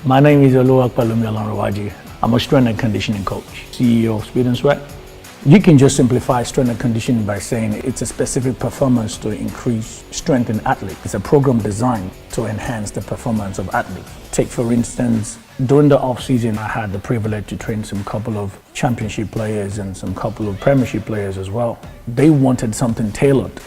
My name is Oluwapalumi Olanrewaji. I'm a strength and conditioning coach, CEO of Speed and Sweat. You can just simplify strength and conditioning by saying it's a specific performance to increase strength in athletes. It's a program designed to enhance the performance of athletes. Take for instance, during the off-season, I had the privilege to train some couple of championship players and some couple of premiership players as well. They wanted something tailored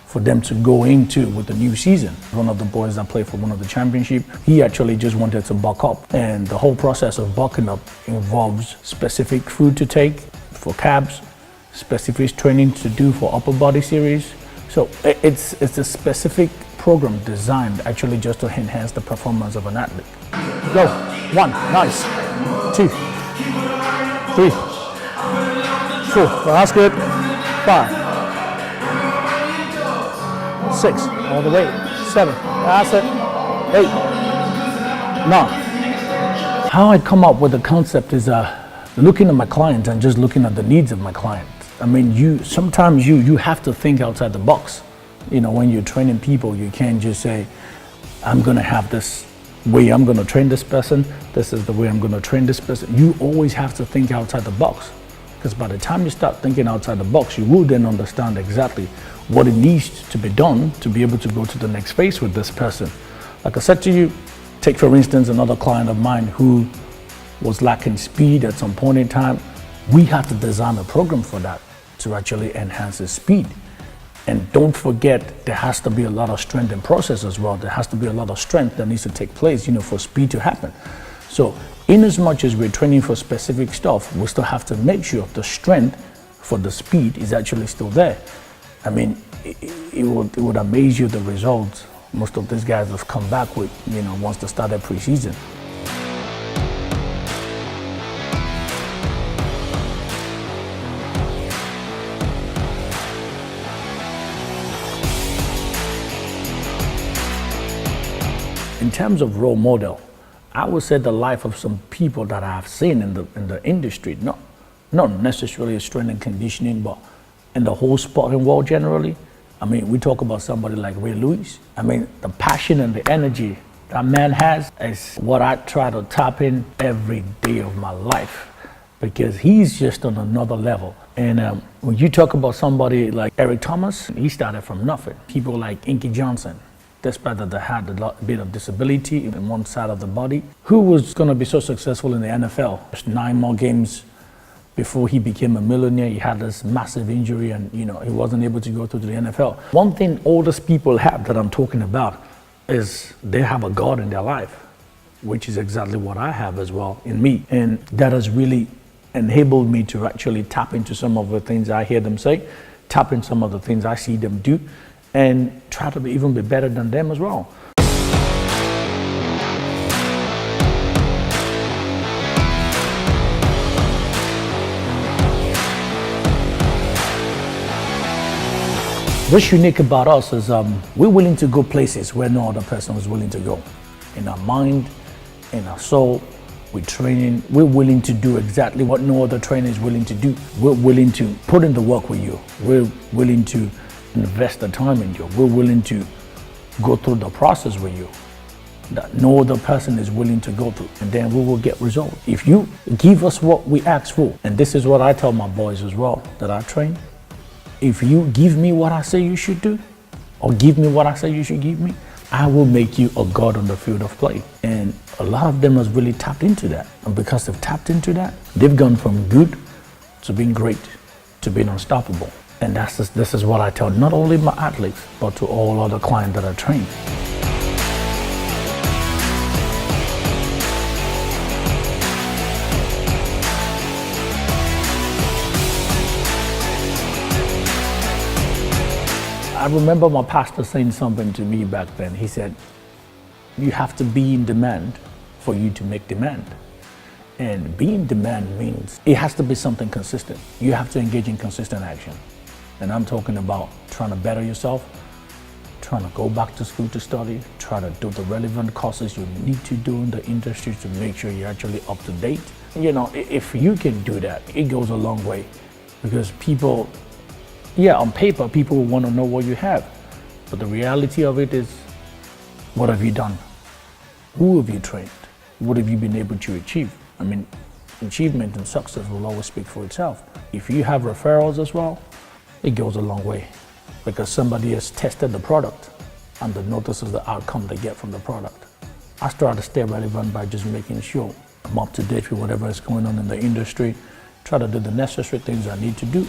for them to go into with the new season. One of the boys that played for one of the championship, he actually just wanted to bulk up. And the whole process of bulking up involves specific food to take for calves, specific training to do for upper body series. So it's a specific program designed actually just to enhance the performance of an athlete. Go, 1, nice, 2, 3, 4, well, that's good, 5, 6, all the way, 7, that's it, 8, 9. How I come up with the concept is looking at my clients and just looking at the needs of my clients. I mean, sometimes you have to think outside the box. You know, when you're training people, you can't just say, I'm gonna have this way I'm gonna train this person, this is the way I'm gonna train this person. You always have to think outside the box. Because by the time you start thinking outside the box, you will then understand exactly what it needs to be done to be able to go to the next phase with this person. Like I said to you, take for instance another client of mine who was lacking speed at some point in time. We had to design a program for that to actually enhance his speed. And don't forget, there has to be a lot of strength in process as well. There has to be a lot of strength that needs to take place, you know, for speed to happen. So in as much as we're training for specific stuff, we still have to make sure the strength for the speed is actually still there. I mean, it would amaze you the results most of these guys have come back with, you know, once they started preseason. In terms of role model, I would say the life of some people that I've seen in the industry, not necessarily strength and conditioning, but in the whole sporting world generally. I mean, we talk about somebody like Ray Lewis. I mean, the passion and the energy that man has is what I try to tap in every day of my life, because he's just on another level. And when you talk about somebody like Eric Thomas, he started from nothing. People like Inky Johnson, despite that they had a bit of disability in one side of the body, who was going to be so successful in the NFL. Just 9 more games before he became a millionaire. He had this massive injury and, you know, he wasn't able to go to the NFL. One thing all these people have that I'm talking about is they have a God in their life, which is exactly what I have as well in me. And that has really enabled me to actually tap into some of the things I hear them say, tap into some of the things I see them do, and try to even be better than them as well. What's unique about us is we're willing to go places where no other person is willing to go. In our mind, in our soul, we're training. We're willing to do exactly what no other trainer is willing to do. We're willing to put in the work with you. We're willing to invest the time in you. We're willing to go through the process with you that no other person is willing to go through, and then we will get results. If you give us what we ask for, and this is what I tell my boys as well that I train, if you give me what I say you should do, or give me what I say you should give me, I will make you a god on the field of play. And a lot of them has really tapped into that. And because they've tapped into that, they've gone from good to being great to being unstoppable. And this is what I tell not only my athletes, but to all other clients that I train. I remember my pastor saying something to me back then. He said, you have to be in demand for you to make demand. And being in demand means it has to be something consistent. You have to engage in consistent action. And I'm talking about trying to better yourself, trying to go back to school to study, try to do the relevant courses you need to do in the industry to make sure you're actually up to date. You know, if you can do that, it goes a long way, because people, yeah, on paper, people will want to know what you have. But the reality of it is, what have you done? Who have you trained? What have you been able to achieve? I mean, achievement and success will always speak for itself. If you have referrals as well, it goes a long way because somebody has tested the product and notices the outcome they get from the product. I try to stay relevant by just making sure I'm up to date with whatever is going on in the industry, try to do the necessary things I need to do.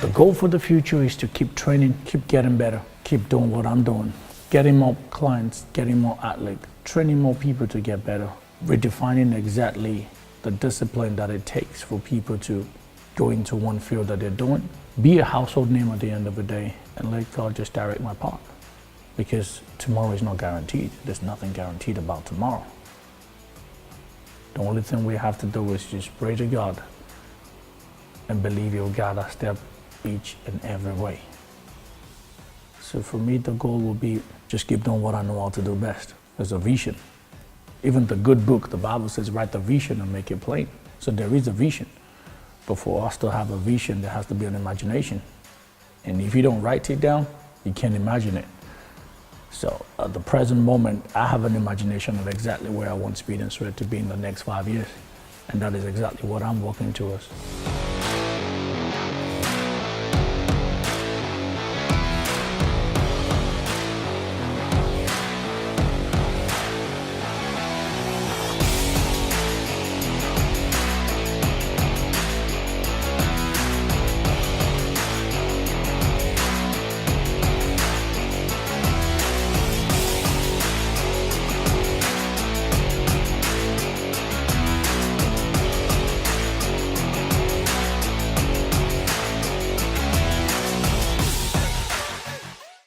The goal for the future is to keep training, keep getting better, keep doing what I'm doing, getting more clients, getting more athletes, training more people to get better, redefining exactly the discipline that it takes for people to go into one field that they're doing, be a household name at the end of the day, and let God just direct my path. Because tomorrow is not guaranteed. There's nothing guaranteed about tomorrow. The only thing we have to do is just pray to God and believe He'll guide our step each and every way. So for me, the goal will be just keep doing what I know how to do best. There's a vision. Even the good book, the Bible says, write the vision and make it plain. So there is a vision. But for us to have a vision, there has to be an imagination. And if you don't write it down, you can't imagine it. So at the present moment, I have an imagination of exactly where I want Speed and Sweat to be in the next 5 years. And that is exactly what I'm working towards.